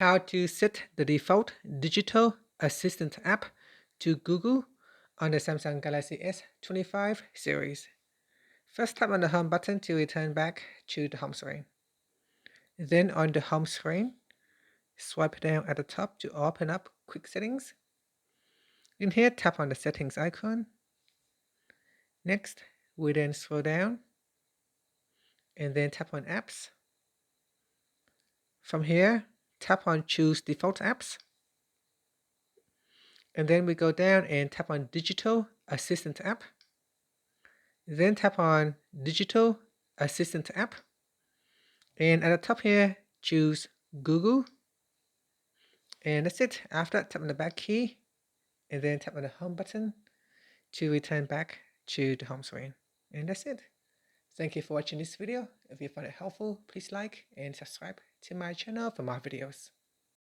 How to set the default digital assistant app to Google on the Samsung Galaxy S25 series. First, tap on the home button to return back to the home screen. Then on the home screen, swipe down at the top to open up Quick Settings. In here, tap on the settings icon. Next, we then scroll down and then tap on apps. From here, tap on choose default apps. And then we go down and tap on digital assistant app. Then tap on digital assistant app. And at the top here, choose Google. And that's it. After that, tap on the back key and then tap on the home button to return back to the home screen. And that's it. Thank you for watching this video. If you found it helpful, please like and subscribe to my channel for more videos.